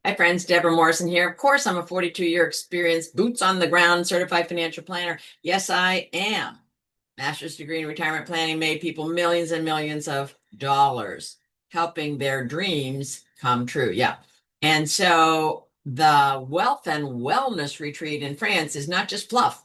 Hi, friends. Deborah Morrison here. Of course, I'm a 42-year experienced, boots on the ground, certified financial planner. Yes, I am. Master's degree in retirement planning made people millions and millions of dollars, helping their dreams come true. Yeah. And so the wealth and wellness retreat in France is not just fluff.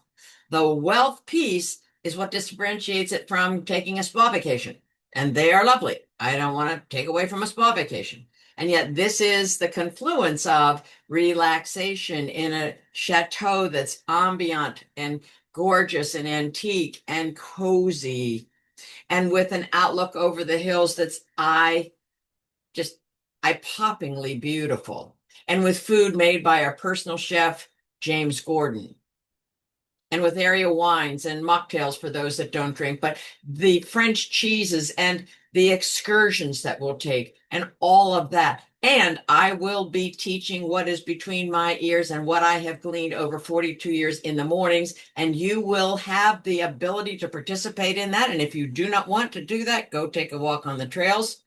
The wealth piece is what differentiates it from taking a spa vacation. And they are lovely. I don't want to take away from a spa vacation. And yet, this is the confluence of relaxation in a chateau that's ambient and gorgeous and antique and cozy, and with an outlook over the hills that's just eye-poppingly beautiful, and with food made by our personal chef, James Gordon, and with area wines and mocktails for those that don't drink, but the French cheeses and the excursions that we'll take and all of that. And I will be teaching what is between my ears and what I have gleaned over 42 years in the mornings. And you will have the ability to participate in that. And if you do not want to do that, go take a walk on the trails.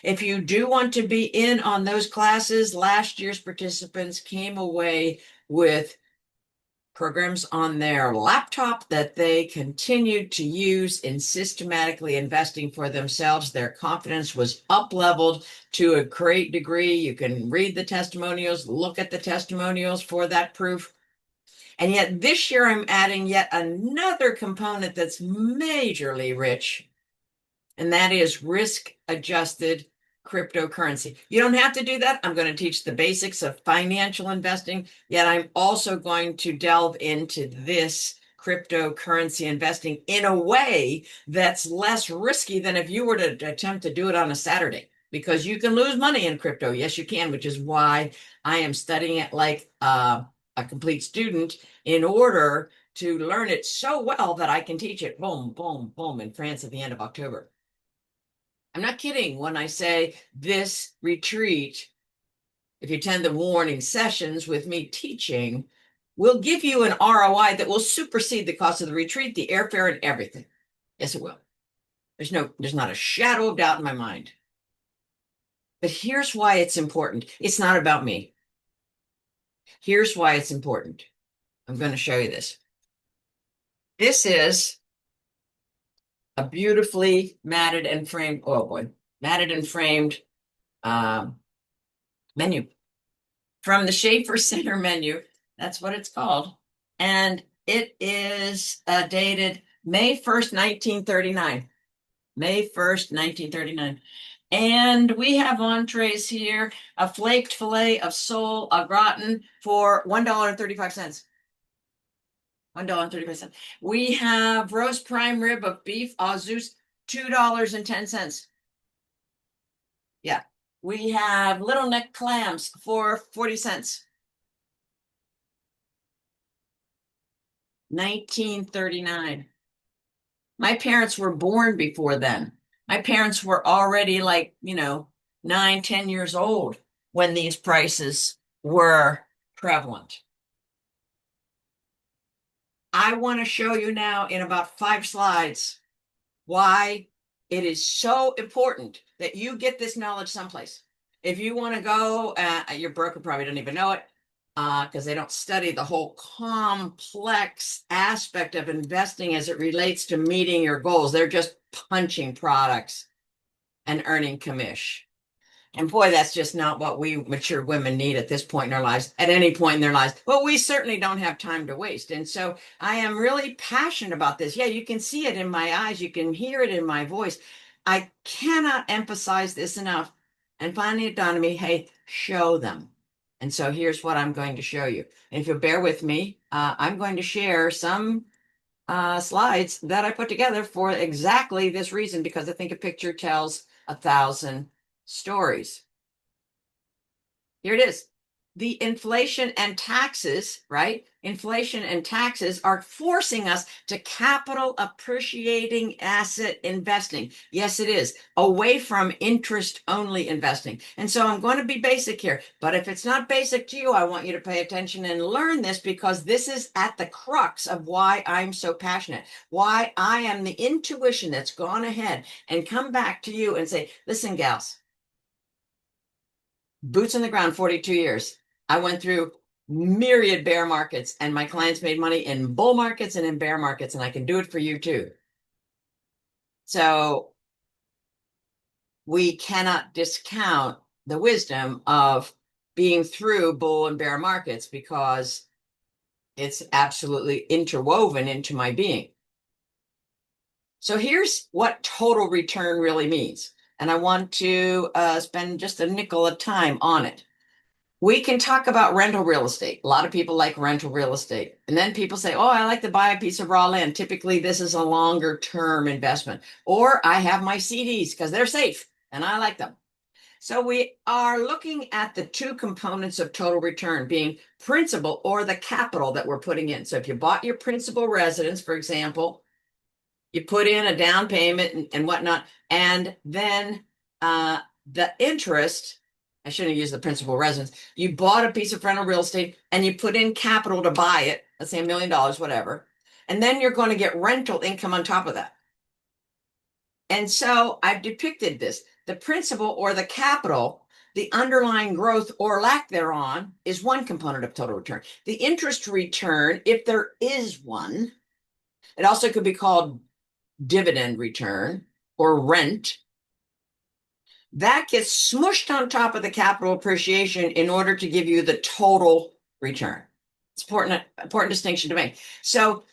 If you do want to be in on those classes, last year's participants came away with programs on their laptop that they continued to use in systematically investing for themselves. Their confidence was up leveled to a great degree. You can read the testimonials, look at the testimonials for that proof. And yet this year I'm adding yet another component that's majorly rich, and that is risk adjusted cryptocurrency. You don't have to do that. I'm going to teach the basics of financial investing, yet I'm also going to delve into this cryptocurrency investing in a way that's less risky than if you were to attempt to do it on a Saturday, because you can lose money in crypto. Yes, you can, which is why I am studying it like a complete student in order to learn it so well that I can teach it boom, boom, boom in France at the end of October. I'm not kidding when I say this retreat, if you attend the morning sessions with me teaching, will give you an ROI that will supersede the cost of the retreat, the airfare, and everything. Yes, it will. There's not a shadow of doubt in my mind. But here's why it's important. It's not about me. Here's why it's important. I'm going to show you this. This is a beautifully matted and framed, oh boy, matted and framed um, menu from the Schaefer Center menu. That's what it's called. And it is dated May 1st, 1939. May 1st, 1939. And we have entrees here, a flaked fillet of sole au gratin for $1.35. $1.35. We have roast prime rib of beef au Zeus, $2.10. Yeah. We have little neck clams for 40 cents. 1939. My parents were born before then. My parents were already like, 9, 10 years old when these prices were prevalent. I want to show you now in about 5 slides why it is so important that you get this knowledge someplace. If you want to go, your broker probably doesn't even know it because they don't study the whole complex aspect of investing as it relates to meeting your goals. They're just punching products and earning commission. And boy, that's just not what we mature women need at this point in our lives, at any point in their lives. But we certainly don't have time to waste. And so I am really passionate about this. Yeah, you can see it in my eyes. You can hear it in my voice. I cannot emphasize this enough. And finally, it dawned on me, hey, show them. And so here's what I'm going to show you. And if you'll bear with me, I'm going to share some slides that I put together for exactly this reason, because I think a picture tells 1,000 stories. Here it is. The inflation and taxes, right? Inflation and taxes are forcing us to capital appreciating asset investing. Yes, it is. Away from interest only investing. And so I'm going to be basic here. But if it's not basic to you, I want you to pay attention and learn this, because this is at the crux of why I'm so passionate, why I am the intuition that's gone ahead and come back to you and say, listen, gals, boots on the ground, 42 years. I went through myriad bear markets, and my clients made money in bull markets and in bear markets, and I can do it for you too. So we cannot discount the wisdom of being through bull and bear markets because it's absolutely interwoven into my being. So here's what total return really means. And I want to spend just a nickel of time on it. We can talk about rental real estate. A lot of people like rental real estate. And then people say, oh, I like to buy a piece of raw land. Typically, this is a longer term investment. Or I have my CDs because they're safe and I like them. So we are looking at the two components of total return being principal or the capital that we're putting in. So if you bought your principal residence, for example, you put in a down payment and whatnot, and then the interest, I shouldn't have used the principal residence. You bought a piece of rental real estate and you put in capital to buy it, let's say $1 million, whatever. And then you're going to get rental income on top of that. And so I've depicted this. The principal or the capital, the underlying growth or lack thereon is one component of total return. The interest return, if there is one, it also could be called dividend return or rent. That gets smushed on top of the capital appreciation in order to give you the total return. It's important distinction to make. So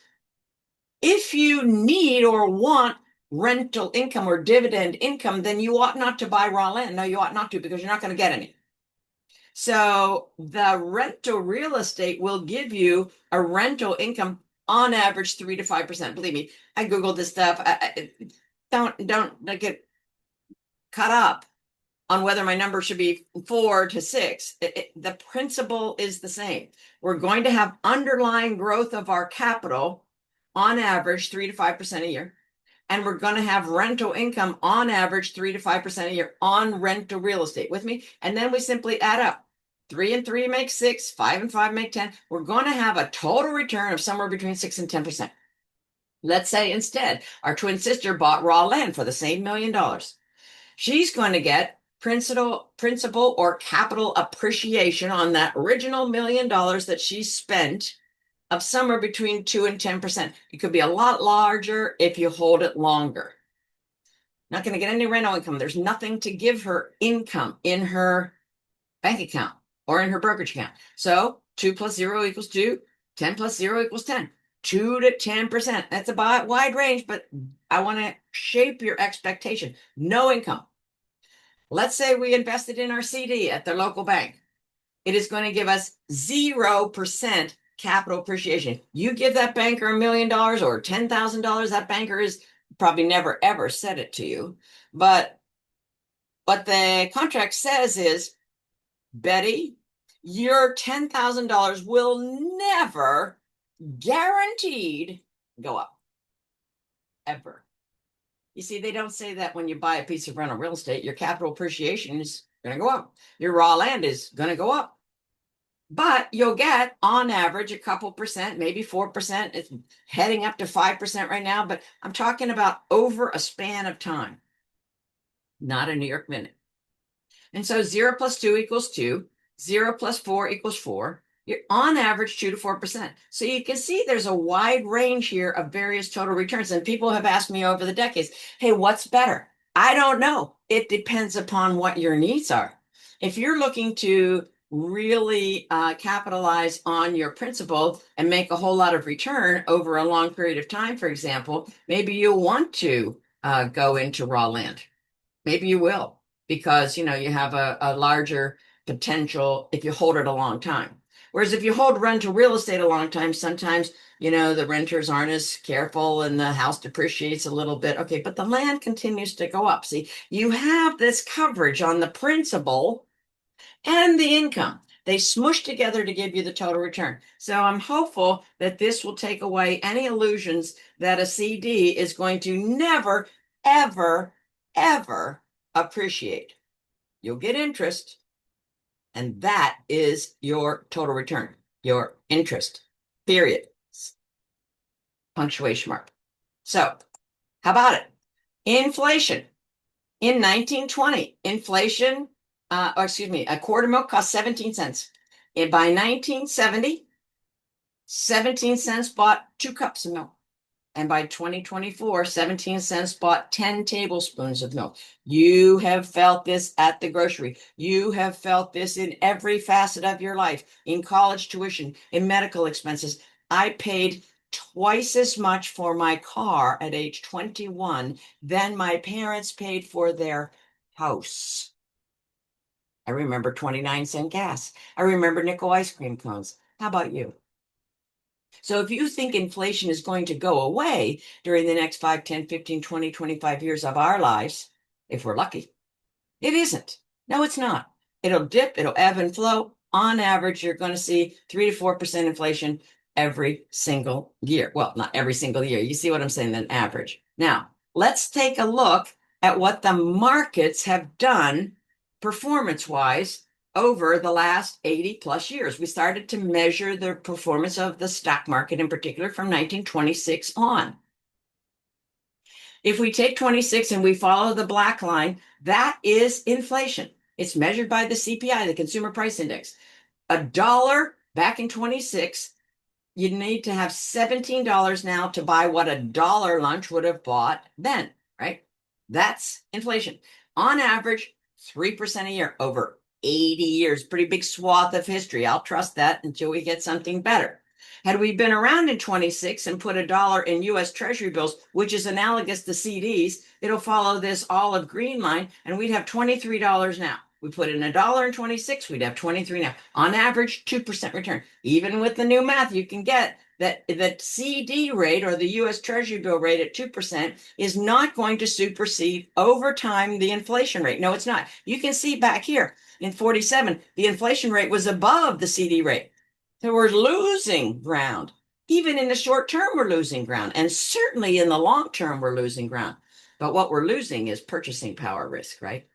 if you need or want rental income or dividend income, then you ought not to buy raw land. No, you ought not to, because you're not going to get any. So the rental real estate will give you a rental income on average 3 to 5%. Believe me, I Googled this stuff. Don't get caught up on whether my number should be 4 to 6. The principle is the same. We're going to have underlying growth of our capital on average 3 to 5% a year. And we're going to have rental income on average 3 to 5% a year on rental real estate. With me? And then we simply add up. 3 and 3 make 6, 5 and 5 make 10. We're going to have a total return of somewhere between 6 and 10%. Let's say instead our twin sister bought raw land for the same $1 million. She's going to get principal or capital appreciation on that original $1 million that she spent of somewhere between 2 and 10%. It could be a lot larger if you hold it longer. Not going to get any rental income. There's nothing to give her income in her bank account or in her brokerage account. So 2 plus 0 equals 2, 10 plus 0 equals 10. 2 to 10%. That's a wide range, but I want to shape your expectation. No income. Let's say we invested in our CD at the local bank. It is going to give us 0% capital appreciation. You give that banker $1 million or $10,000, that banker is probably never ever said it to you. But what the contract says is, Betty, your $10,000 will never guaranteed go up. Ever. You see, they don't say that when you buy a piece of rental real estate, your capital appreciation is going to go up. Your raw land is going to go up. But you'll get, on average, a couple percent, maybe 4%. It's heading up to 5% right now, but I'm talking about over a span of time, not a New York minute. And so 0 plus 2 equals 2, 0 plus 4 equals 4. You're on average 2 to 4%. So you can see there's a wide range here of various total returns. And people have asked me over the decades, hey, what's better? I don't know. It depends upon what your needs are. If you're looking to really capitalize on your principal and make a whole lot of return over a long period of time, for example, maybe you'll want to go into raw land. Maybe you will, because you have a larger potential if you hold it a long time. Whereas if you hold rental real estate a long time, sometimes, the renters aren't as careful and the house depreciates a little bit. Okay, but the land continues to go up. See, you have this coverage on the principal and the income. They smush together to give you the total return. So I'm hopeful that this will take away any illusions that a CD is going to never, ever, ever appreciate. You'll get interest, and that is your total return, your interest, period. Punctuation mark. So, how about it? Inflation. In 1920, inflation or excuse me, a quart of milk cost 17 cents. And by 1970, 17 cents bought 2 cups of milk. And by 2024, 17 cents bought 10 tablespoons of milk. You have felt this at the grocery. You have felt this in every facet of your life, in college tuition, in medical expenses. I paid twice as much for my car at age 21 than my parents paid for their house. I remember 29-cent gas. I remember nickel ice cream cones. How about you? So if you think inflation is going to go away during the next 5, 10, 15, 20, 25 years of our lives, if we're lucky, it isn't. No, it's not. It'll dip, it'll ebb and flow. On average, you're going to see 3 to 4% inflation every single year. Well, not every single year. You see what I'm saying? Then average. Now, let's take a look at what the markets have done performance-wise over the last 80 plus years. We started to measure the performance of the stock market in particular from 1926 on. If we take 26 and we follow the black line, that is inflation. It's measured by the CPI, the Consumer Price Index. A dollar back in 26, you need to have $17 now to buy what a dollar lunch would have bought then, right? That's inflation. On average, 3% a year over 80 years. Pretty big swath of history. I'll trust that until we get something better. Had we been around in 26 and put a dollar in US Treasury bills, which is analogous to CDs, it'll follow this olive green line, and we'd have $23 now. We put in a dollar in 26, we'd have 23 now. On average, 2% return. Even with the new math, you can get that the CD rate or the US Treasury bill rate at 2% is not going to supersede over time the inflation rate. No, it's not. You can see back here in 47, the inflation rate was above the CD rate. So we're losing ground. Even in the short term, we're losing ground. And certainly in the long term, we're losing ground. But what we're losing is purchasing power risk, right?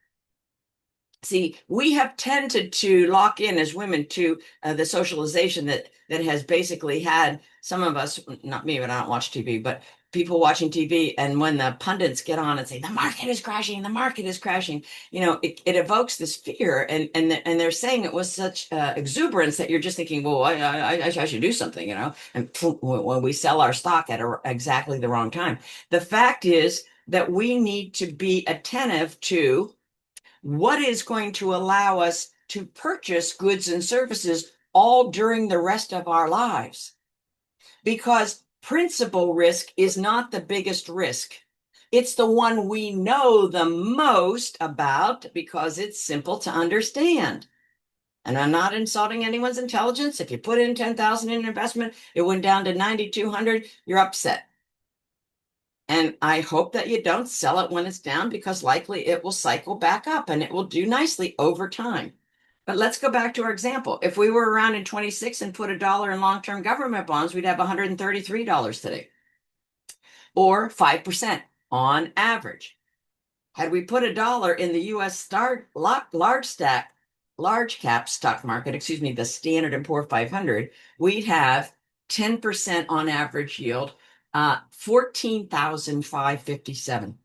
See, we have tended to lock in as women to the socialization that has basically had some of us, not me, but I don't watch TV, but people watching TV. And when the pundits get on and say, the market is crashing, the market is crashing, it evokes this fear. And they're saying it with such exuberance that you're just thinking, well, I should do something, and when we sell our stock at exactly the wrong time. The fact is that we need to be attentive to what is going to allow us to purchase goods and services all during the rest of our lives. Because principal risk is not the biggest risk. It's the one we know the most about because it's simple to understand. And I'm not insulting anyone's intelligence. If you put in 10,000 in investment, it went down to 9,200, you're upset. And I hope that you don't sell it when it's down because likely it will cycle back up and it will do nicely over time. But let's go back to our example. If we were around in 26 and put a dollar in long-term government bonds, we'd have $133 today, or 5% on average. Had we put a dollar in the US large cap stock market, the Standard & Poor 500, we'd have 10% on average yield, 14,557.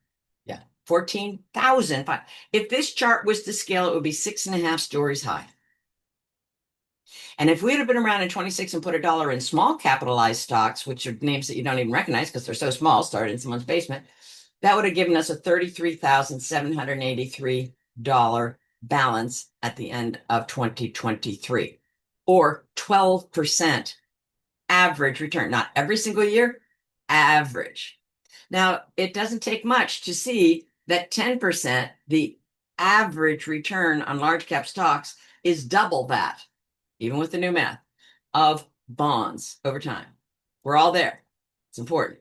Yeah, 14,005. If this chart was to scale, it would be 6.5 stories high. And if we'd have been around in 26 and put a dollar in small capitalized stocks, which are names that you don't even recognize because they're so small, started in someone's basement, that would have given us a $33,783 balance at the end of 2023, or 12% average return. Not every single year, average. Now, it doesn't take much to see that 10%, the average return on large cap stocks, is double that, even with the new math, of bonds over time. We're all there. It's important.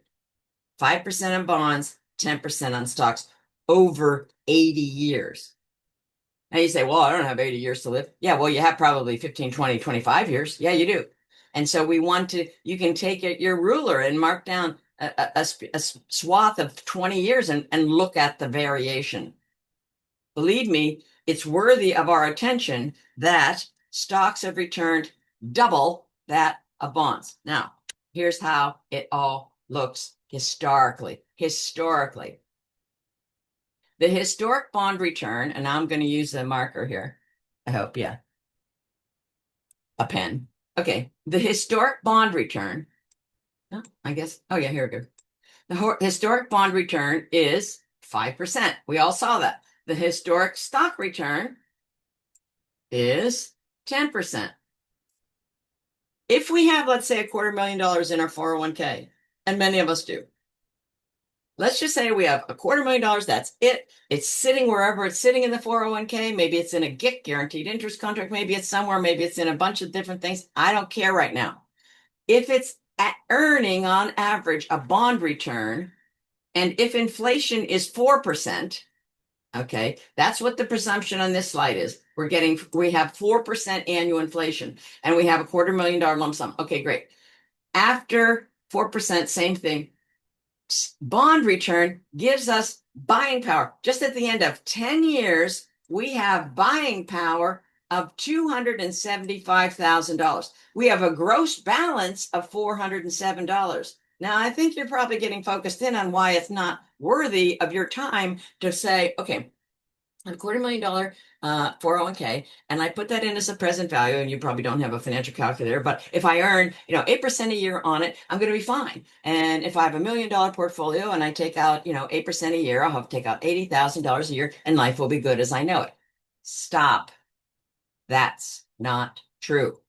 5% on bonds, 10% on stocks over 80 years. Now you say, well, I don't have 80 years to live. Yeah, well, you have probably 15, 20, 25 years. Yeah, you do. And so you can take your ruler and mark down a swath of 20 years and look at the variation. Believe me, it's worthy of our attention that stocks have returned double that of bonds. Now, here's how it all looks historically. The historic bond return, and now I'm going to use the marker here, I hope, yeah. A pen. Okay. The historic bond return. Oh, I guess. Oh, yeah, here we go. The historic bond return is 5%. We all saw that. The historic stock return is 10%. If we have, let's say, $250,000 in our 401k, and many of us do, let's just say we have $250,000. That's it. It's sitting wherever it's sitting in the 401k. Maybe it's in a GIC, guaranteed interest contract. Maybe it's somewhere. Maybe it's in a bunch of different things. I don't care right now. If it's earning on average a bond return, and if inflation is 4%, okay, that's what the presumption on this slide is. We have 4% annual inflation, and we have $250,000 lump sum. Okay, great. After 4%, same thing. Bond return gives us buying power. Just at the end of 10 years, we have buying power of $275,000. We have a gross balance of $407. Now, I think you're probably getting focused in on why it's not worthy of your time to say, okay, a $250,000 401k, and I put that in as a present value, and you probably don't have a financial calculator, but if I earn, 8% a year on it, I'm going to be fine. And if I have $1 million portfolio and I take out, 8% a year, I'll have to take out $80,000 a year, and life will be good as I know it. Stop. That's not true.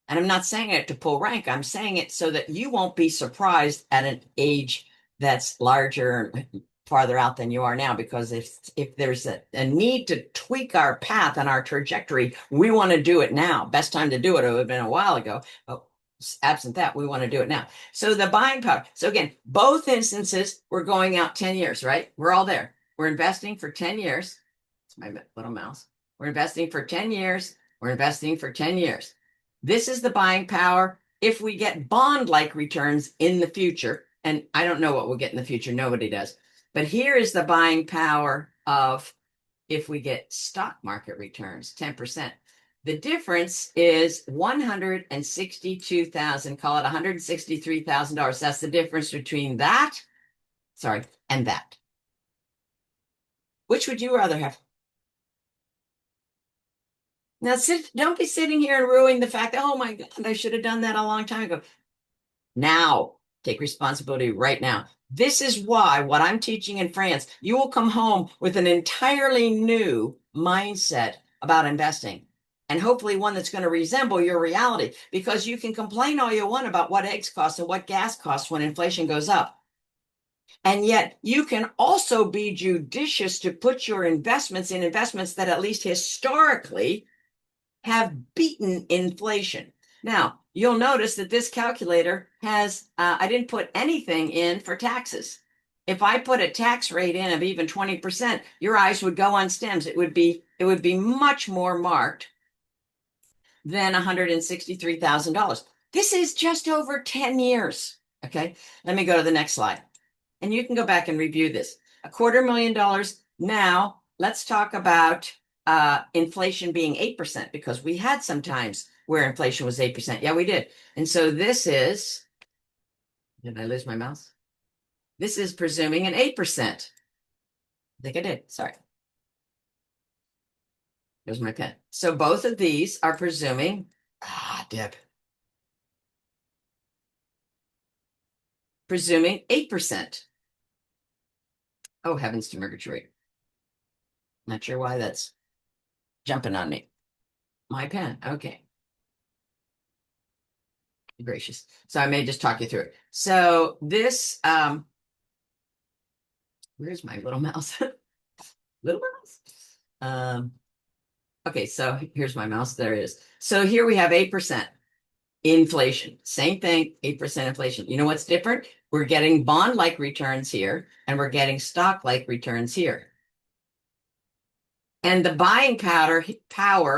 And I'm not saying it to pull rank. I'm saying it so that you won't be surprised at an age that's larger, farther out than you are now. Because if there's a need to tweak our path and our trajectory, we want to do it now. Best time to do it would have been a while ago. But absent that, we want to do it now. So the buying power. So again, both instances, we're going out 10 years, right? We're all there. We're investing for 10 years. It's my little mouse. We're investing for 10 years. We're investing for 10 years. This is the buying power if we get bond-like returns in the future. And I don't know what we'll get in the future. Nobody does. But here is the buying power of if we get stock market returns, 10%. The difference is 162,000, call it $163,000. That's the difference between that, and that. Which would you rather have? Now, don't be sitting here and ruining the fact that, oh my God, I should have done that a long time ago. Now, take responsibility right now. This is why what I'm teaching in France, you will come home with an entirely new mindset about investing, and hopefully one that's going to resemble your reality, because you can complain all you want about what eggs cost and what gas costs when inflation goes up. And yet you can also be judicious to put your investments in investments that at least historically have beaten inflation. Now, you'll notice that this calculator has, I didn't put anything in for taxes. If I put a tax rate in of even 20%, your eyes would go on stems. It would be much more marked than $163,000. This is just over 10 years. Okay, let me go to the next slide. And you can go back and review this. $250,000. Now, let's talk about inflation being 8%, because we had some times where inflation was 8%. Yeah, we did. And so this is, did I lose my mouse? This is presuming an 8%. I think I did. Sorry. There's my pen. So both of these are presuming, dip. Presuming 8%. Oh, heavens to Murgatroyd. Not sure why that's jumping on me. My pen. Okay. Gracious. So I may just talk you through it. So this, where's my little mouse? Little mouse? Okay, so here's my mouse. There it is. So here we have 8% inflation. Same thing, 8% inflation. You know what's different? We're getting bond-like returns here, and we're getting stock-like returns here. And the buying power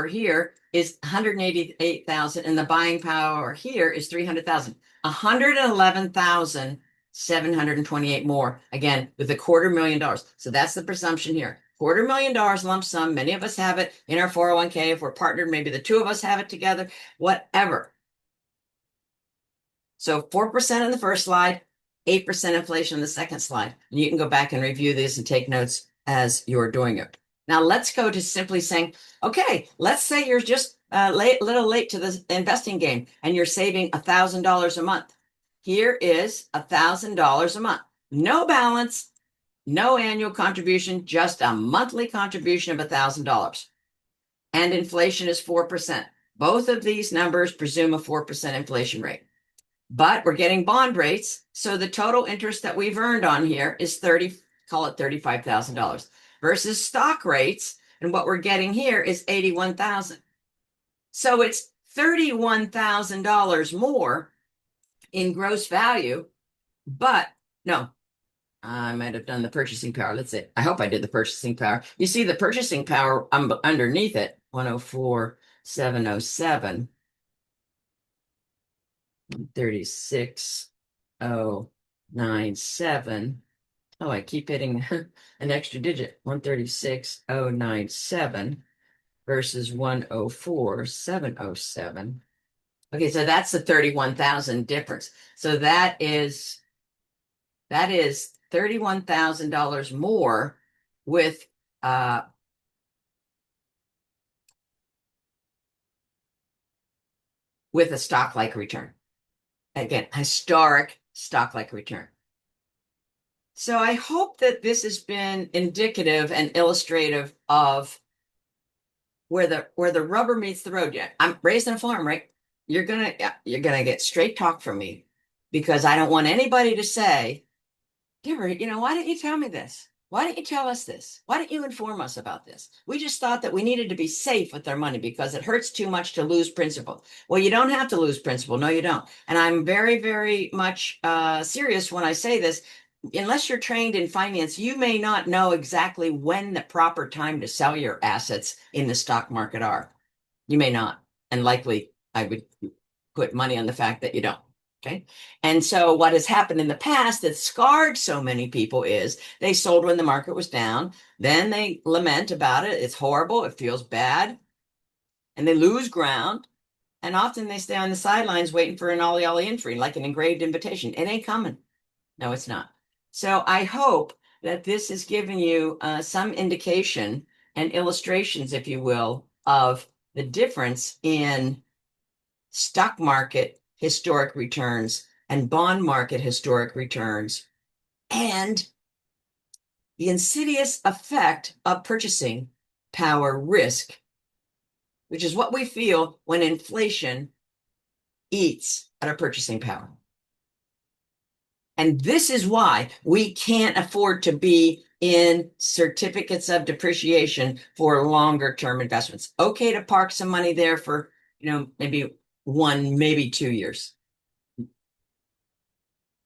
here is 188,000, and the buying power here is 300,000. 111,728 more, again, with $250,000. So that's the presumption here. $250,000 lump sum. Many of us have it in our 401k. If we're partnered, maybe the two of us have it together, whatever. So 4% on the first slide, 8% inflation on the second slide. And you can go back and review this and take notes as you're doing it. Now let's go to simply saying, okay, let's say you're just little late to the investing game and you're saving $1,000 a month. Here is $1,000 a month. No balance, no annual contribution, just a monthly contribution of $1,000. And inflation is 4%. Both of these numbers presume a 4% inflation rate. But we're getting bond rates, so the total interest that we've earned on here is 30, call it $35,000 versus stock rates, and what we're getting here is 81,000. So it's $31,000 more in gross value, but no, I might have done the purchasing power. Let's see. I hope I did the purchasing power. You see the purchasing power underneath it, 104,707. 136,097. Oh, I keep hitting an extra digit. 136,097 versus 104,707. Okay, so that's the 31,000 difference. So that is $31,000 more with a stock-like return. Again, historic stock-like return. So I hope that this has been indicative and illustrative of where the rubber meets the road. Yeah, I'm raised on a farm, right? You're gonna get straight talk from me because I don't want anybody to say, Deborah, why didn't you tell me this? Why didn't you tell us this? Why didn't you inform us about this? We just thought that we needed to be safe with our money because it hurts too much to lose principal. Well, you don't have to lose principal. No, you don't. And I'm very, very much serious when I say this. Unless you're trained in finance, you may not know exactly when the proper time to sell your assets in the stock market are. You may not. And likely, I would put money on the fact that you don't. Okay. And so what has happened in the past that scarred so many people is they sold when the market was down. Then they lament about it. It's horrible. It feels bad. And they lose ground. And often they stay on the sidelines waiting for an ollie ollie entry, like an engraved invitation. It ain't coming. No, it's not. So I hope that this has given you some indication and illustrations, if you will, of the difference in stock market historic returns and bond market historic returns and the insidious effect of purchasing power risk, which is what we feel when inflation eats at our purchasing power. And this is why we can't afford to be in certificates of depreciation for longer term investments. Okay to park some money there for, maybe 1, maybe 2 years,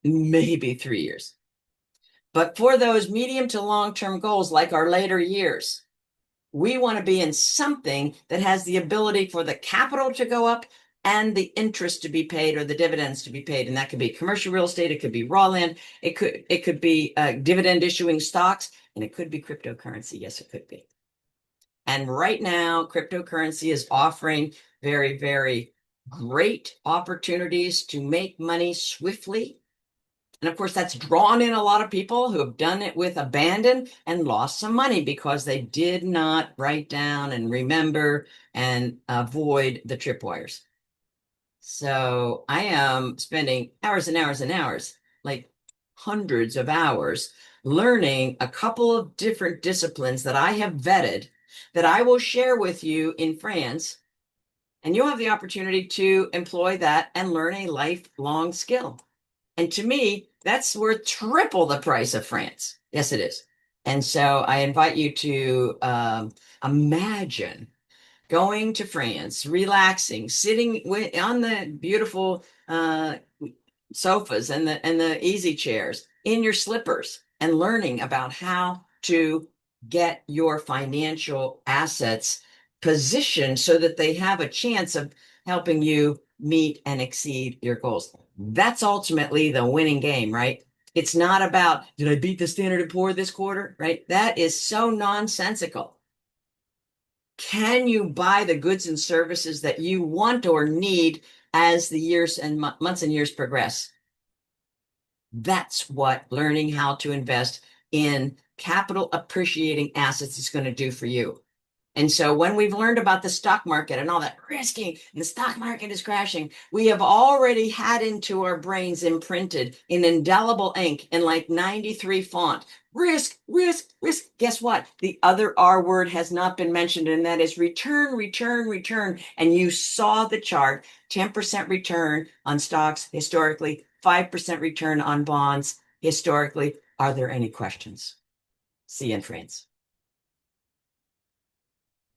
maybe 3 years. But for those medium to long-term goals, like our later years, we want to be in something that has the ability for the capital to go up and the interest to be paid or the dividends to be paid. And that could be commercial real estate. It could be raw land. It could be dividend issuing stocks, and it could be cryptocurrency. Yes, it could be. And right now, cryptocurrency is offering very, very great opportunities to make money swiftly. And of course, that's drawn in a lot of people who have done it with abandon and lost some money because they did not write down and remember and avoid the tripwires. So I am spending hours and hours and hours, like hundreds of hours, learning a couple of different disciplines that I have vetted that I will share with you in France. And you'll have the opportunity to employ that and learn a lifelong skill. And to me, that's worth triple the price of France. Yes, it is. And so I invite you to imagine going to France, relaxing, sitting on the beautiful sofas and the easy chairs in your slippers and learning about how to get your financial assets positioned so that they have a chance of helping you meet and exceed your goals. That's ultimately the winning game, right? It's not about, did I beat the Standard & Poor this quarter, right? That is so nonsensical. Can you buy the goods and services that you want or need as the years and months and years progress? That's what learning how to invest in capital appreciating assets is going to do for you. And so when we've learned about the stock market and all that risking, and the stock market is crashing, we have already had into our brains imprinted in indelible ink in like 93 font. Risk, risk, risk. Guess what? The other R word has not been mentioned, and that is return, return, return. And you saw the chart, 10% return on stocks historically, 5% return on bonds historically. Are there any questions? See you in France.